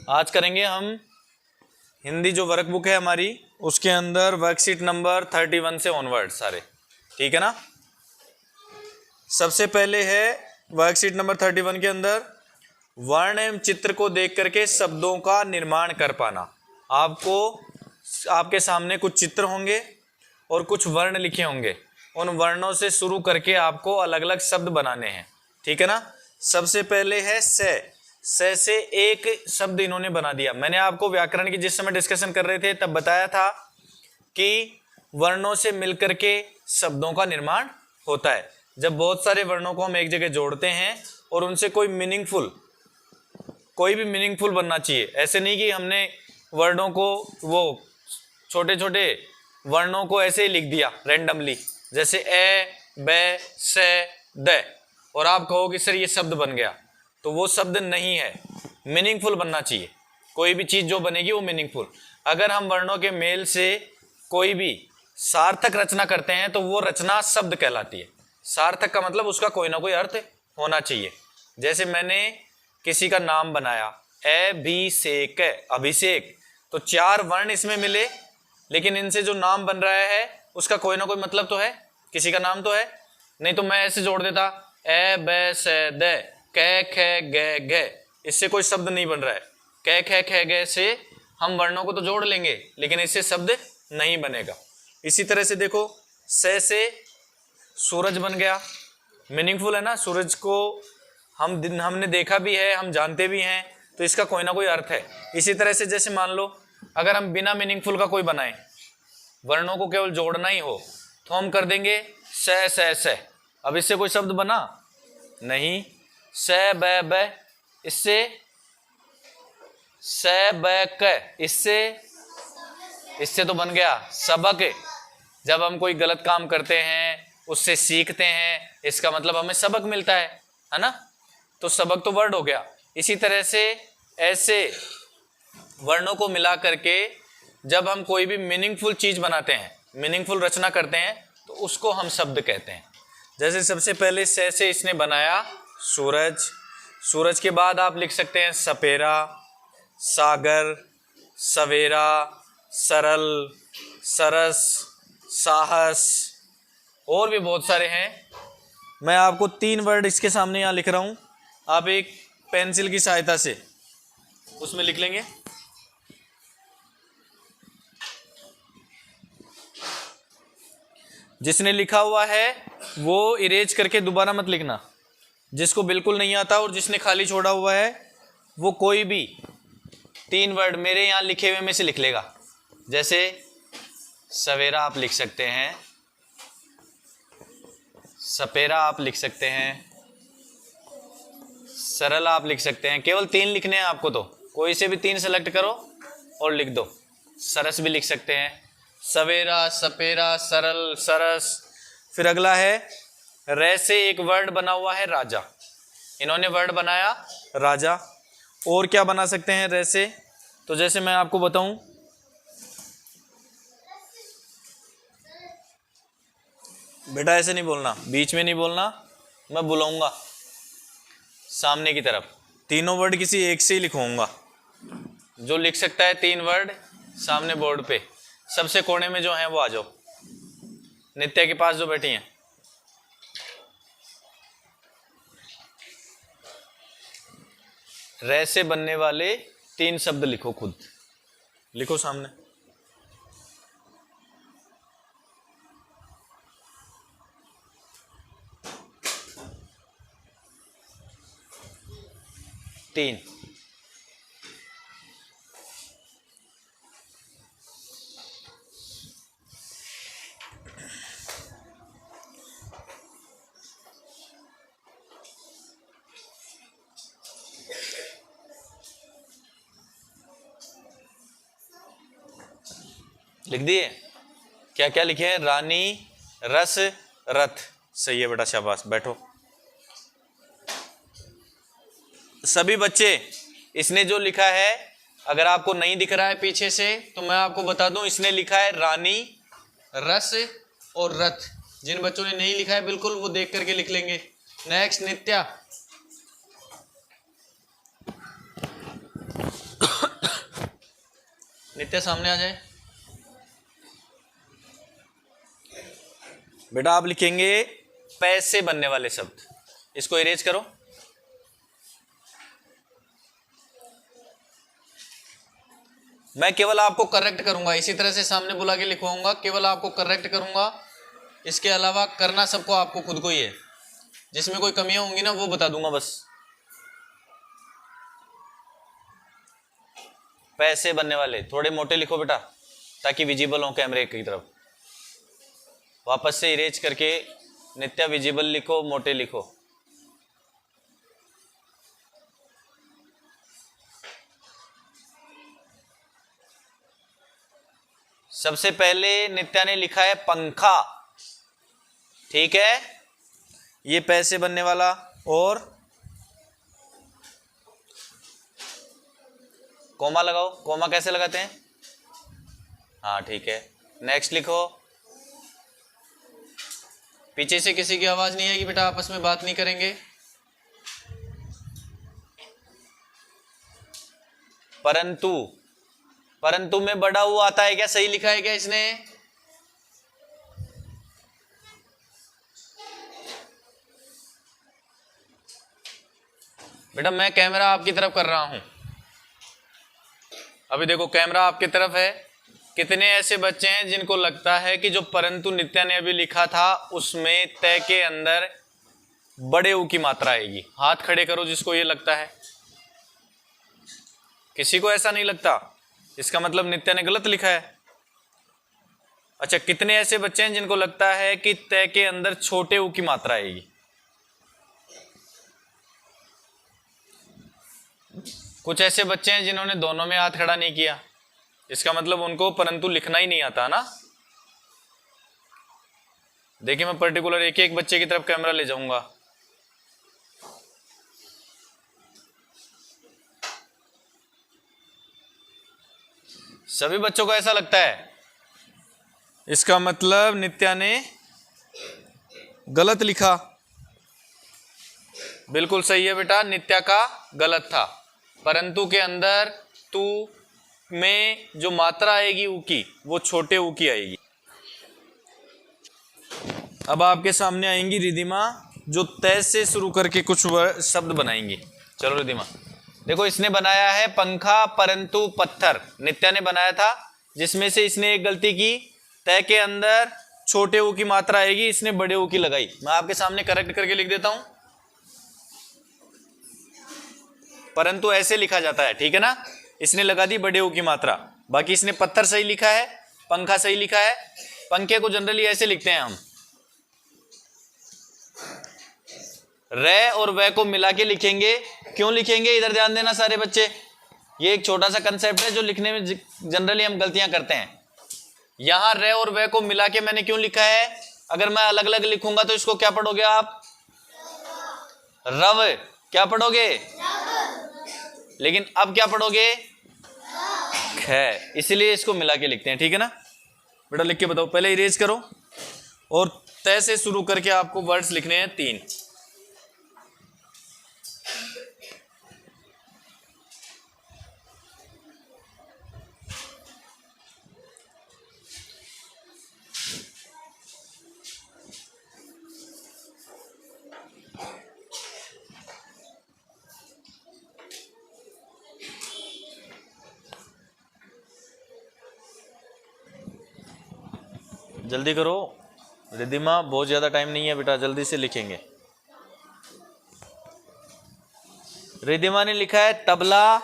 आज करेंगे हम हिंदी जो वर्क बुक है हमारी, उसके अंदर वर्कशीट नंबर 31 से ऑनवर्ड सारे, ठीक है ना। सबसे पहले है वर्कशीट नंबर 31 के अंदर वर्ण एवं चित्र को देख करके शब्दों का निर्माण कर पाना। आपको आपके सामने कुछ चित्र होंगे और कुछ वर्ण लिखे होंगे, उन वर्णों से शुरू करके आपको अलग अलग शब्द बनाने हैं, ठीक है ना। सबसे पहले है से एक शब्द इन्होंने बना दिया। मैंने आपको व्याकरण की जिस समय डिस्कशन कर रहे थे तब बताया था कि वर्णों से मिलकर के शब्दों का निर्माण होता है। जब बहुत सारे वर्णों को हम एक जगह जोड़ते हैं और उनसे कोई भी मीनिंगफुल बनना चाहिए। ऐसे नहीं कि हमने वर्णों को, वो छोटे छोटे वर्णों को ऐसे ही लिख दिया रैंडमली, जैसे ए, बे, से, द, और आप कहो कि सर ये शब्द बन गया, तो वो शब्द नहीं है। मीनिंगफुल बनना चाहिए। कोई भी चीज जो बनेगी वो मीनिंगफुल। अगर हम वर्णों के मेल से कोई भी सार्थक रचना करते हैं तो वो रचना शब्द कहलाती है। सार्थक का मतलब उसका कोई ना कोई अर्थ होना चाहिए। जैसे मैंने किसी का नाम बनाया अभिषेक, अभिषेक, तो 4 वर्ण इसमें मिले, लेकिन इनसे जो नाम बन रहा है उसका कोई ना कोई मतलब तो है, किसी का नाम तो है। नहीं तो मैं ऐसे जोड़ देता ए, बे, से, द, क, ख, ग, घ, इससे कोई शब्द नहीं बन रहा है। क, ख, ख, ग से हम वर्णों को तो जोड़ लेंगे, लेकिन इससे शब्द नहीं बनेगा। इसी तरह से देखो, से सूरज बन गया, मीनिंगफुल है ना। सूरज को हमने देखा भी है, हम जानते भी हैं, तो इसका कोई ना कोई अर्थ है। इसी तरह से जैसे मान लो अगर हम बिना मीनिंगफुल का कोई बनाएं, वर्णों को केवल जोड़ना ही हो, तो हम कर देंगे से। अब इससे कोई शब्द बना नहीं। से, ब, इससे से, ब, क, इससे तो बन गया सबक। जब हम कोई गलत काम करते हैं उससे सीखते हैं, इसका मतलब हमें सबक मिलता है ना। तो सबक तो वर्ड हो गया। इसी तरह से ऐसे वर्णों को मिला करके जब हम कोई भी मीनिंगफुल चीज बनाते हैं, मीनिंगफुल रचना करते हैं, तो उसको हम शब्द कहते हैं। जैसे सबसे पहले से इसने बनाया सूरज, सूरज के बाद आप लिख सकते हैं सपेरा, सागर, सवेरा, सरल, सरस, साहस, और भी बहुत सारे हैं। मैं आपको 3 वर्ड इसके सामने यहाँ लिख रहा हूँ, आप एक पेंसिल की सहायता से उसमें लिख लेंगे। जिसने लिखा हुआ है वो इरेज करके दोबारा मत लिखना। जिसको बिल्कुल नहीं आता और जिसने खाली छोड़ा हुआ है वो कोई भी 3 वर्ड मेरे यहाँ लिखे हुए में से लिख लेगा। जैसे सवेरा आप लिख सकते हैं, सपेरा आप लिख सकते हैं, सरल आप लिख सकते हैं। केवल 3 लिखने हैं आपको, तो कोई से भी 3 सेलेक्ट करो और लिख दो। सरस भी लिख सकते हैं, सवेरा, सपेरा, सरल, सरस। फिर अगला है रे से एक वर्ड बना हुआ है राजा। इन्होंने वर्ड बनाया राजा। और क्या बना सकते हैं रे से? तो जैसे मैं आपको बताऊं, बेटा ऐसे नहीं बोलना, बीच में नहीं बोलना, मैं बुलाऊंगा सामने की तरफ। तीनों वर्ड किसी एक से ही लिखवाऊंगा। जो लिख सकता है 3 वर्ड सामने बोर्ड पे, सबसे कोने में जो है वो आ जाओ, नित्या के पास जो बैठी हैं। रे से बनने वाले 3 शब्द लिखो, खुद लिखो सामने। तीन। लिख दिए? क्या क्या लिखे हैं? रानी, रस, रथ। सही है बेटा, शाबाश, बैठो। सभी बच्चे, इसने जो लिखा है, अगर आपको नहीं दिख रहा है पीछे से तो मैं आपको बता दूं, इसने लिखा है रानी, रस और रथ। जिन बच्चों ने नहीं लिखा है बिल्कुल वो देख करके लिख लेंगे। नेक्स्ट नित्या। नित्या सामने आ जाए। बेटा आप लिखेंगे पै से बनने वाले शब्द, इसको इरेज करो। मैं केवल आपको करेक्ट करूंगा, इसी तरह से सामने बुला के लिखवाऊंगा, केवल आपको करेक्ट करूंगा। इसके अलावा करना सबको आपको खुद को ही है, जिसमें कोई कमियां होंगी ना वो बता दूंगा बस। पैसे बनने वाले थोड़े मोटे लिखो बेटा, ताकि विजिबल हो कैमरे की तरफ। वापस से इरेज करके नित्या विजिबल लिखो, मोटे लिखो। सबसे पहले नित्या ने लिखा है पंखा, ठीक है, ये पैसे बनने वाला। और कोमा लगाओ, कोमा कैसे लगाते हैं? हाँ ठीक है, नेक्स्ट लिखो। पीछे से किसी की आवाज नहीं आएगी बेटा, आपस में बात नहीं करेंगे। परंतु, परंतु में बड़ा हुआ आता है क्या? सही लिखा है क्या इसने? बेटा मैं कैमरा आपकी तरफ कर रहा हूं, अभी देखो कैमरा आपकी तरफ है। कितने ऐसे बच्चे हैं जिनको लगता है कि जो परंतु नित्या ने अभी लिखा था उसमें तय के अंदर बड़े ऊ की मात्रा आएगी? हाथ खड़े करो जिसको ये लगता है। किसी को ऐसा नहीं लगता, इसका मतलब नित्या ने गलत लिखा है। अच्छा, कितने ऐसे बच्चे हैं जिनको लगता है कि तय के अंदर छोटे ऊ की मात्रा आएगी? कुछ ऐसे बच्चे हैं जिन्होंने दोनों में हाथ खड़ा नहीं किया, इसका मतलब उनको परंतु लिखना ही नहीं आता ना। देखिए मैं पर्टिकुलर एक एक बच्चे की तरफ कैमरा ले जाऊंगा। सभी बच्चों को ऐसा लगता है, इसका मतलब नित्या ने गलत लिखा। बिल्कुल सही है बेटा, नित्या का गलत था। परंतु के अंदर तू में जो मात्रा आएगी ऊ की, वो छोटे ऊ की आएगी। अब आपके सामने आएंगी रिधिमा, जो तय से शुरू करके कुछ शब्द बनाएंगी। चलो रिधिमा, देखो इसने बनाया है पंखा परंतु पत्थर, नित्या ने बनाया था, जिसमें से इसने एक गलती की, तय के अंदर छोटे ऊ की मात्रा आएगी, इसने बड़े ऊ की लगाई। मैं आपके सामने करेक्ट करके लिख देता हूं, परंतु ऐसे लिखा जाता है, ठीक है ना। इसने लगा दी बड़े ऊ की मात्रा, बाकी इसने पत्थर सही लिखा है, पंखा सही लिखा है। पंखे को जनरली ऐसे लिखते हैं हम, रे और वे को मिला के लिखेंगे। क्यों लिखेंगे इधर ध्यान देना सारे बच्चे, ये एक छोटा सा कंसेप्ट है जो लिखने में जनरली हम गलतियां करते हैं। यहां रे और वे को मिला के मैंने क्यों लिखा है? अगर मैं अलग अलग लिखूंगा तो इसको क्या पढ़ोगे आप? रव। क्या पढ़ोगे? लेकिन अब क्या पढ़ोगे? ख। इसलिए इसको मिला के लिखते हैं, ठीक है ना। बेटा लिख के बताओ, पहले इरेज करो और तय से शुरू करके आपको वर्ड्स लिखने हैं 3। जल्दी करो रिधिमा, बहुत ज्यादा टाइम नहीं है बेटा, जल्दी से लिखेंगे। रिधिमा ने लिखा है तबला,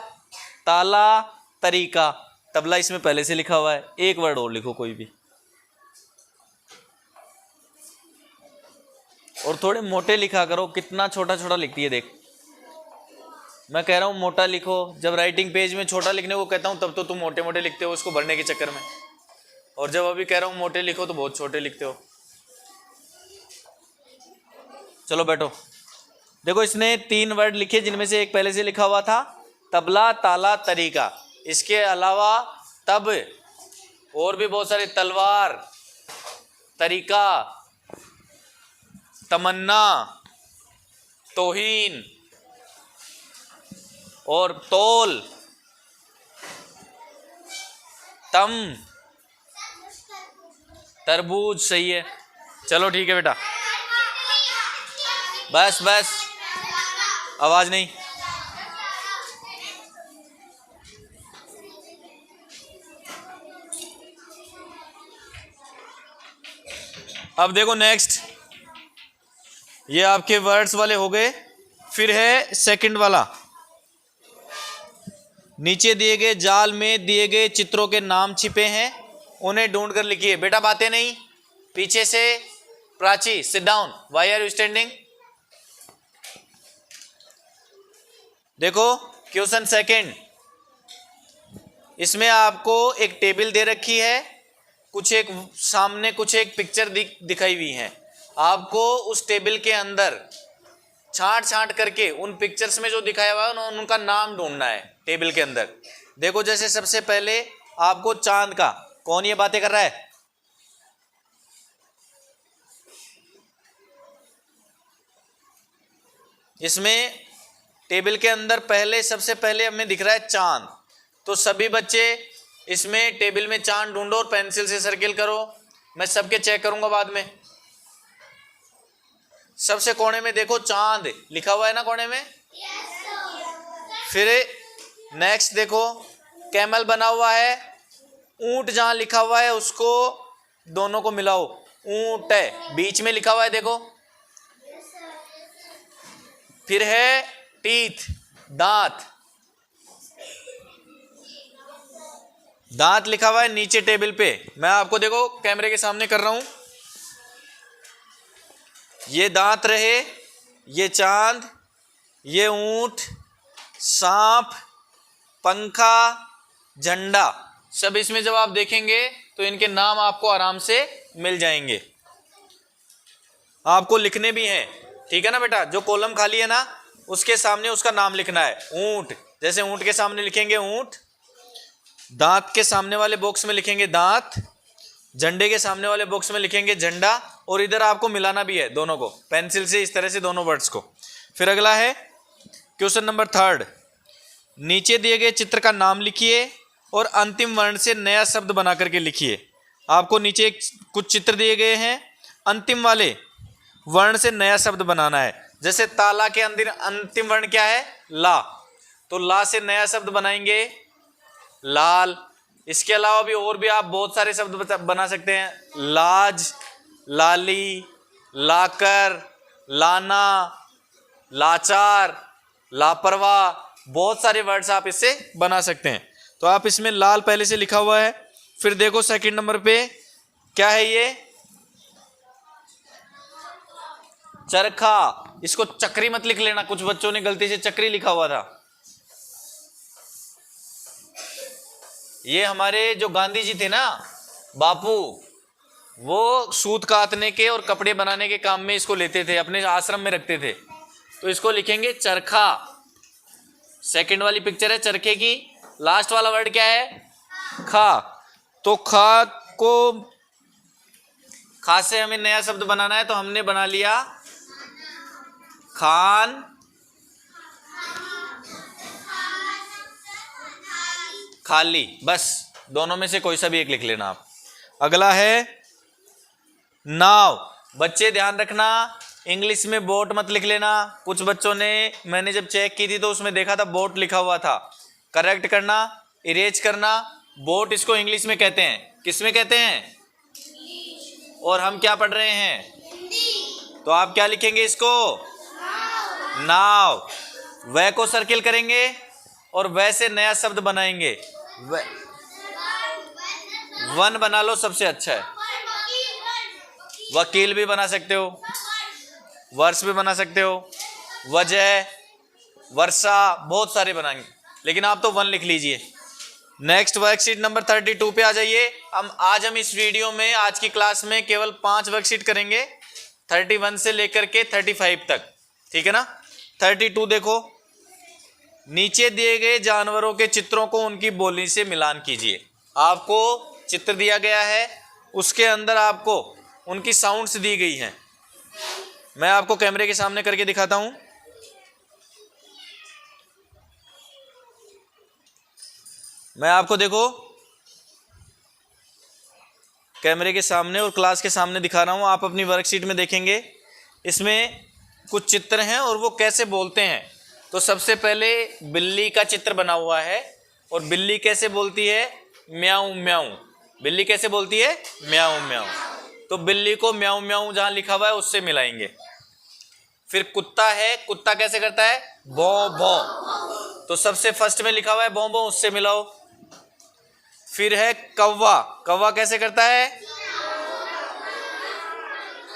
ताला, तरीका। तबला इसमें पहले से लिखा हुआ है, एक वर्ड और लिखो कोई भी। और थोड़े मोटे लिखा करो, कितना छोटा छोटा लिखती है देख। मैं कह रहा हूं मोटा लिखो, जब राइटिंग पेज में छोटा लिखने को कहता हूं तब तो तुम मोटे मोटे लिखते हो उसको भरने के चक्कर में, और जब अभी कह रहा हूं मोटे लिखो तो बहुत छोटे लिखते हो। चलो बैठो, देखो इसने 3 वर्ड लिखे जिनमें से एक पहले से लिखा हुआ था, तबला, ताला, तरीका। इसके अलावा तब और भी बहुत सारे, तलवार, तरीका, तमन्ना, तौहीन और तौल, तम, तरबूज, सही है। चलो ठीक है बेटा, बस बस, आवाज नहीं। अब देखो नेक्स्ट, ये आपके वर्ड्स वाले हो गए। फिर है सेकंड वाला, नीचे दिए गए जाल में दिए गए चित्रों के नाम छिपे हैं, उन्हें ढूंढ कर लिखिए। बेटा बातें नहीं, पीछे से Prachi, sit down, why are you standing. देखो क्वेश्चन सेकंड, इसमें आपको एक टेबल दे रखी है, कुछ एक सामने कुछ एक पिक्चर दिखाई हुई है। आपको उस टेबल के अंदर छांट छांट करके उन पिक्चर्स में जो दिखाया हुआ है उनका नाम ढूंढना है टेबल के अंदर। देखो जैसे सबसे पहले आपको चांद का, कौन ये बातें कर रहा है? इसमें टेबल के अंदर पहले सबसे पहले हमें दिख रहा है चांद। तो सभी बच्चे इसमें टेबल में चांद ढूंढो और पेंसिल से सर्किल करो। मैं सबके चेक करूंगा बाद में। सबसे कोने में देखो चांद लिखा हुआ है ना, कोने में। फिर नेक्स्ट देखो कैमल बना हुआ है, ऊंट जहां लिखा हुआ है उसको दोनों को मिलाओ, ऊंट है, बीच में लिखा हुआ है देखो। फिर है टीथ, दांत, दांत लिखा हुआ है नीचे टेबल पे। मैं आपको देखो कैमरे के सामने कर रहा हूं, ये दांत रहे, ये चांद, ये ऊंट, सांप, पंखा, झंडा, सब इसमें जब आप देखेंगे तो इनके नाम आपको आराम से मिल जाएंगे। आपको लिखने भी हैं, ठीक है ना बेटा। जो कॉलम खाली है ना उसके सामने उसका नाम लिखना है। ऊंट, जैसे ऊंट के सामने लिखेंगे ऊंट, दांत के सामने वाले बॉक्स में लिखेंगे दांत, झंडे के सामने वाले बॉक्स में लिखेंगे झंडा, और इधर आपको मिलाना भी है दोनों को पेंसिल से, इस तरह से दोनों वर्ड्स को। फिर अगला है क्वेश्चन नंबर थर्ड, नीचे दिए गए चित्र का नाम लिखिए और अंतिम वर्ण से नया शब्द बना करके लिखिए। आपको नीचे कुछ चित्र दिए गए हैं, अंतिम वाले वर्ण से नया शब्द बनाना है। जैसे ताला के अंदर अंतिम वर्ण क्या है? ला, तो ला से नया शब्द बनाएंगे लाल। इसके अलावा भी और भी आप बहुत सारे शब्द बना सकते हैं, लाज, लाली, लाकर, लाना, लाचार, लापरवाह, बहुत सारे वर्ड्स आप इससे बना सकते हैं। तो आप इसमें लाल पहले से लिखा हुआ है। फिर देखो सेकंड नंबर पे क्या है, ये चरखा। इसको चक्री मत लिख लेना, कुछ बच्चों ने गलती से चक्री लिखा हुआ था। ये हमारे जो गांधी जी थे ना, बापू, वो सूत काटने के और कपड़े बनाने के काम में इसको लेते थे, अपने आश्रम में रखते थे। तो इसको लिखेंगे चरखा। सेकंड वाली पिक्चर है चरखे की, लास्ट वाला वर्ड क्या है? खा। तो खा को, खा से हमें नया शब्द बनाना है, तो हमने बना लिया खान, खाली। बस दोनों में से कोई सा भी एक लिख लेना आप। अगला है नाव। बच्चे ध्यान रखना, इंग्लिश में बोट मत लिख लेना। कुछ बच्चों ने, मैंने जब चेक की थी तो उसमें देखा था बोट लिखा हुआ था। करेक्ट करना, इरेज करना। बोट इसको इंग्लिश में कहते हैं, किस में कहते हैं? और हम क्या पढ़ रहे हैं? तो आप क्या लिखेंगे इसको? नाव। वह को सर्किल करेंगे और वह से नया शब्द बनाएंगे। वन बना लो, सबसे अच्छा है। वकील भी बना सकते हो, वर्ष भी बना सकते हो, वजह, वर्षा, बहुत सारे बनाएंगे, लेकिन आप तो वन लिख लीजिए। नेक्स्ट वर्कशीट नंबर 32 पे आ जाइए। आज हम इस वीडियो में, आज की क्लास में केवल 5 वर्कशीट करेंगे, 31 से लेकर के 35 तक, ठीक है ना। 32 देखो, नीचे दिए गए जानवरों के चित्रों को उनकी बोली से मिलान कीजिए। आपको चित्र दिया गया है, उसके अंदर आपको उनकी साउंड्स दी गई हैं। मैं आपको कैमरे के सामने करके दिखाता हूं। मैं आपको देखो कैमरे के सामने और क्लास के सामने दिखा रहा हूँ, आप अपनी वर्कशीट में देखेंगे इसमें कुछ चित्र हैं और वो कैसे बोलते हैं। तो सबसे पहले बिल्ली का चित्र बना हुआ है और बिल्ली कैसे बोलती है, म्याऊं म्याऊं। बिल्ली कैसे बोलती है, म्याऊं म्याऊं। तो बिल्ली को म्याऊं म्याऊं जहां लिखा हुआ है उससे मिलाएंगे। फिर कुत्ता है, कुत्ता कैसे करता है, भौं भौं। तो सबसे फर्स्ट में लिखा हुआ है भौं भौं, उससे मिलाओ। फिर है कौवा, कौवा कैसे करता है,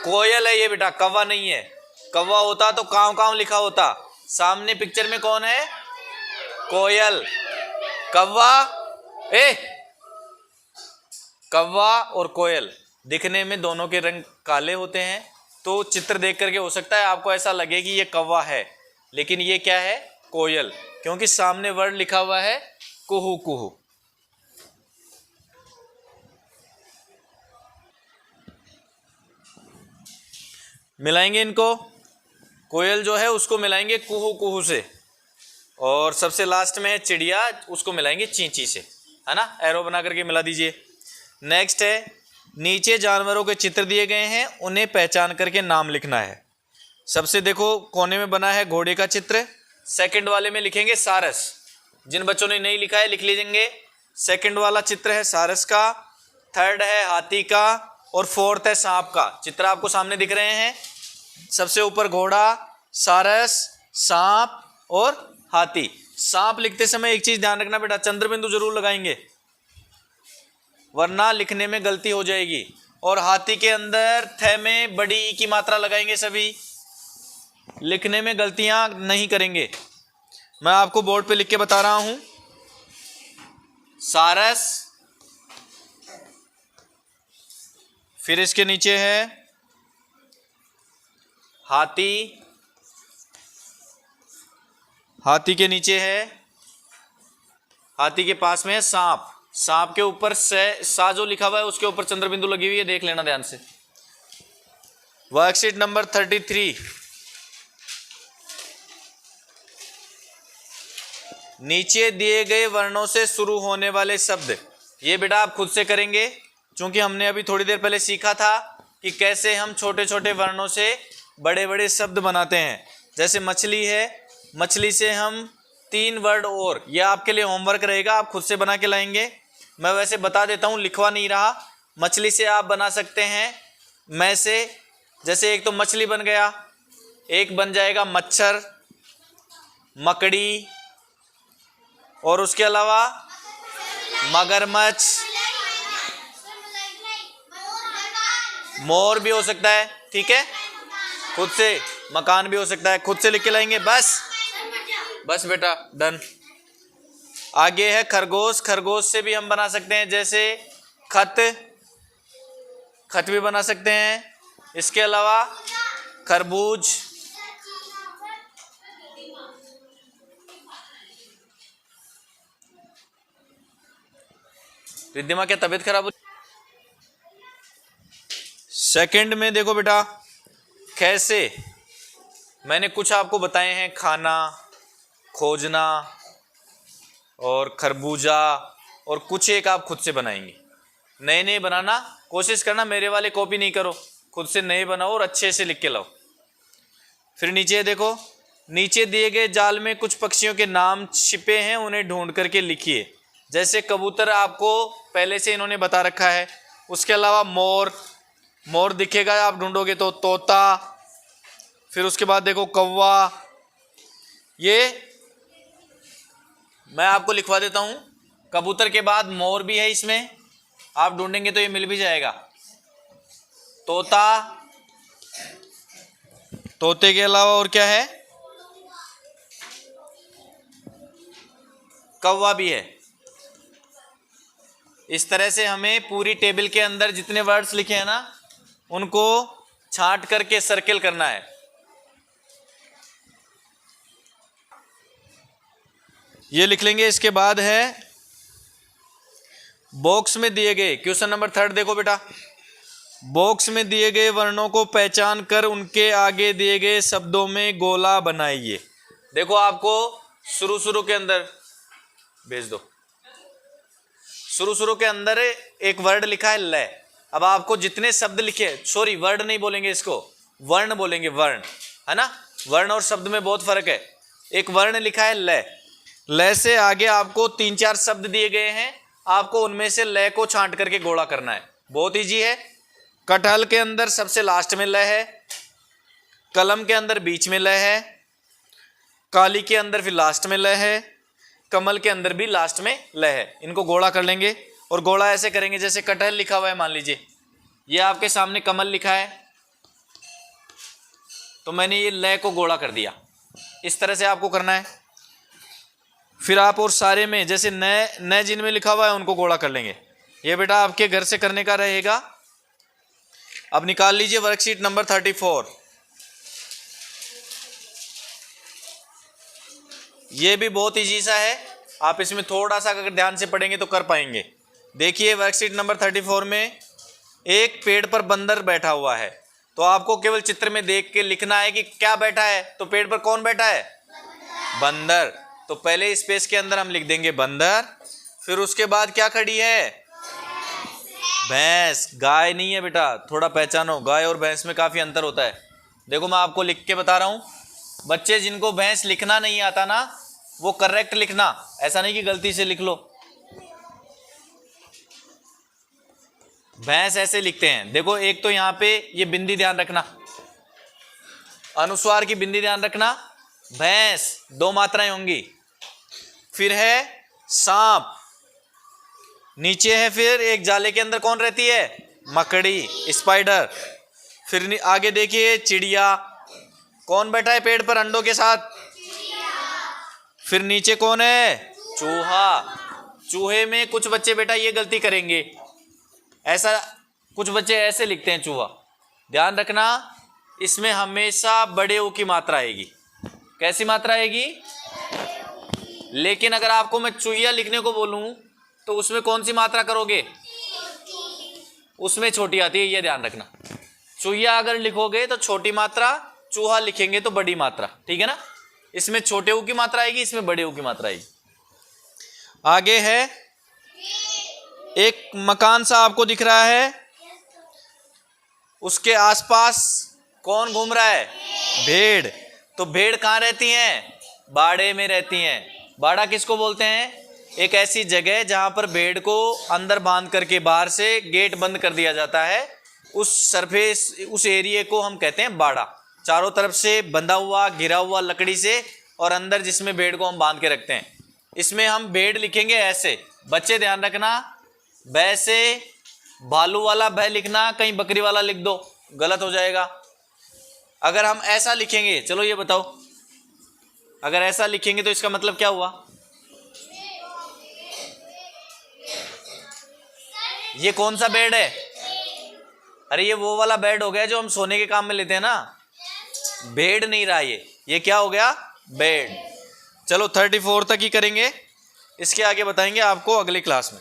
कोयल है ये बेटा, कौवा नहीं है। कौवा होता तो काव काव लिखा होता। सामने पिक्चर में कौन है, कोयल। कौवा, कौवा और कोयल दिखने में दोनों के रंग काले होते हैं। तो चित्र देख करके हो सकता है आपको ऐसा लगे कि ये कौवा है, लेकिन ये क्या है, कोयल, क्योंकि सामने वर्ड लिखा हुआ है कुहू कुहू। मिलाएंगे इनको, कोयल जो है उसको मिलाएंगे कुहू कुहू से, और सबसे लास्ट में है चिड़िया, उसको मिलाएंगे चींची से, है ना। एरो बना करके मिला दीजिए। नेक्स्ट है, नीचे जानवरों के चित्र दिए गए हैं, उन्हें पहचान करके नाम लिखना है। सबसे देखो कोने में बना है घोड़े का चित्र, सेकंड वाले में लिखेंगे सारस। जिन बच्चों ने नहीं लिखा है लिख लीजिएंगे। सेकंड वाला चित्र है सारस का, थर्ड है हाथी का, और फोर्थ है सांप का। चित्र आपको सामने दिख रहे हैं। सबसे ऊपर घोड़ा, सारस, सांप और हाथी। सांप लिखते समय एक चीज ध्यान रखना बेटा, चंद्र बिंदु जरूर लगाएंगे वरना लिखने में गलती हो जाएगी। और हाथी के अंदर थ में बड़ी ई की मात्रा लगाएंगे सभी, लिखने में गलतियां नहीं करेंगे। मैं आपको बोर्ड पे लिख के बता रहा हूं। सारस, फिर इसके नीचे है हाथी, हाथी के नीचे है, हाथी के पास में है सांप, सांप के ऊपर सा जो लिखा हुआ है उसके ऊपर चंद्र बिंदु लगी हुई है, देख लेना ध्यान से। Worksheet number 33। नीचे दिए गए वर्णों से शुरू होने वाले शब्द, ये बेटा आप खुद से करेंगे, क्योंकि हमने अभी थोड़ी देर पहले सीखा था कि कैसे हम छोटे छोटे वर्णों से बड़े बड़े शब्द बनाते हैं। जैसे मछली है, मछली से हम 3 वर्ड, और यह आपके लिए होमवर्क रहेगा, आप खुद से बना के लाएंगे। मैं वैसे बता देता हूँ, लिखवा नहीं रहा। मछली से आप बना सकते हैं मैं से, जैसे एक तो मछली बन गया, एक बन जाएगा मच्छर, मकड़ी, और उसके अलावा मगरमच्छ, मोर भी हो सकता है, ठीक है। खुद से मकान भी हो सकता है, खुद से लिख के लाएंगे। बस बेटा डन। आगे है खरगोश, खरगोश से भी हम बना सकते हैं, जैसे खत, खत भी बना सकते हैं। इसके अलावा खरबूज, रिद्धिमा क्या तबीयत खराब हो? सेकंड में देखो बेटा, कैसे मैंने कुछ आपको बताए हैं, खाना, खोजना और खरबूजा, और कुछ एक आप खुद से बनाएंगे। नए नए बनाना कोशिश करना, मेरे वाले कॉपी नहीं करो, खुद से नए बनाओ और अच्छे से लिख के लाओ। फिर नीचे देखो, नीचे दिए गए जाल में कुछ पक्षियों के नाम छिपे हैं, उन्हें ढूंढ करके लिखिए। जैसे कबूतर आपको पहले से इन्होंने बता रखा है। उसके अलावा मोर, मोर दिखेगा आप ढूंढोगे तो तोता। फिर उसके बाद देखो कौवा, ये मैं आपको लिखवा देता हूं। कबूतर के बाद मोर भी है इसमें, आप ढूंढेंगे तो ये मिल भी जाएगा। तोता, तोते के अलावा और क्या है, कौवा भी है। इस तरह से हमें पूरी टेबल के अंदर जितने वर्ड्स लिखे हैं ना, उनको छांट करके सर्किल करना है। ये लिख लेंगे। इसके बाद है बॉक्स में दिए गए, क्वेश्चन नंबर 3 देखो बेटा, बॉक्स में दिए गए वर्णों को पहचान कर उनके आगे दिए गए शब्दों में गोला बनाइए। देखो आपको शुरू के अंदर भेज दो, शुरू के अंदर एक वर्ड लिखा है ले, अब आपको जितने शब्द लिखे, सॉरी वर्ड नहीं बोलेंगे इसको, वर्ण बोलेंगे, वर्ण, है ना। वर्ण और शब्द में बहुत फर्क है। एक वर्ण लिखा है ल, ल से आगे आपको 3-4 शब्द दिए गए हैं, आपको उनमें से ल को छांट करके गोला करना है। बहुत इजी है। कटहल के अंदर सबसे लास्ट में ल है, कलम के अंदर बीच में ल है, काली के अंदर फिर लास्ट में ल है, कमल के अंदर भी लास्ट में ल है। इनको गोला कर लेंगे और गोला ऐसे करेंगे जैसे कटहल लिखा हुआ है, मान लीजिए ये आपके सामने कमल लिखा है, तो मैंने ये ल को गोला कर दिया। इस तरह से आपको करना है। फिर आप और सारे में जैसे न जिनमें लिखा हुआ है उनको गोला कर लेंगे। ये बेटा आपके घर से करने का रहेगा। अब निकाल लीजिए वर्कशीट नंबर 34। ये भी बहुत इजी सा है, आप इसमें थोड़ा सा अगर ध्यान से पढ़ेंगे तो कर पाएंगे। देखिए वर्कशीट नंबर 34 में एक पेड़ पर बंदर बैठा हुआ है, तो आपको केवल चित्र में देख के लिखना है कि क्या बैठा है। तो पेड़ पर कौन बैठा है? बंदर। तो पहले स्पेस के अंदर हम लिख देंगे बंदर, फिर उसके बाद क्या खड़ी है? भैंस। गाय नहीं है बेटा, थोड़ा पहचानो, गाय और भैंस में काफी अंतर होता है। देखो मैं आपको लिख के बता रहा हूं, बच्चे जिनको भैंस लिखना नहीं आता ना, वो करेक्ट लिखना, ऐसा नहीं कि गलती से लिख लो। भैंस ऐसे लिखते हैं। देखो एक तो यहां पे ये बिंदी ध्यान रखना, अनुस्वार की बिंदी ध्यान रखना। भैंस 2 मात्राएं होंगी। फिर है सांप, नीचे है फिर एक जाले के अंदर कौन रहती है? मकड़ी, स्पाइडर। फिर आगे देखिए चिड़िया, कौन बैठा है पेड़ पर अंडों के साथ? फिर नीचे कौन है? चूहा। चूहे में कुछ बच्चे बेटा ये गलती करेंगे, ऐसा कुछ बच्चे ऐसे लिखते हैं चूहा। ध्यान रखना, इसमें हमेशा बड़े ओ की मात्रा आएगी। कैसी मात्रा आएगी? लेकिन अगर आपको मैं चूहिया लिखने को बोलूं तो उसमें कौन सी मात्रा करोगे? उसमें छोटी आती है, ये ध्यान रखना। चूहिया अगर लिखोगे तो छोटी मात्रा, चूहा लिखेंगे तो बड़ी मात्रा, ठीक है ना। इसमें छोटे ऊ की मात्रा आएगी, इसमें बड़े ऊ की मात्रा आएगी। आगे है एक मकान सा आपको दिख रहा है, उसके आसपास कौन घूम रहा है? भेड़। तो भेड़ कहाँ रहती हैं? बाड़े में रहती हैं। बाड़ा किसको बोलते हैं? एक ऐसी जगह जहां पर भेड़ को अंदर बांध करके बाहर से गेट बंद कर दिया जाता है, उस सरफेस, उस एरिया को हम कहते हैं बाड़ा। चारों तरफ से बंधा हुआ, घिरा हुआ लकड़ी से, और अंदर जिसमें भेड़ को हम बांध के रखते हैं। इसमें हम भेड़ लिखेंगे ऐसे। बच्चे ध्यान रखना, बै से भालू वाला बै लिखना, कहीं बकरी वाला लिख दो, गलत हो जाएगा। अगर हम ऐसा लिखेंगे, चलो ये बताओ, अगर ऐसा लिखेंगे तो इसका मतलब क्या हुआ? ये कौन सा बेड है? अरे ये वो वाला बेड हो गया जो हम सोने के काम में लेते हैं ना। बेड नहीं रहा ये क्या हो गया? बेड। चलो 34 तक ही करेंगे, इसके आगे बताएंगे आपको अगली क्लास में।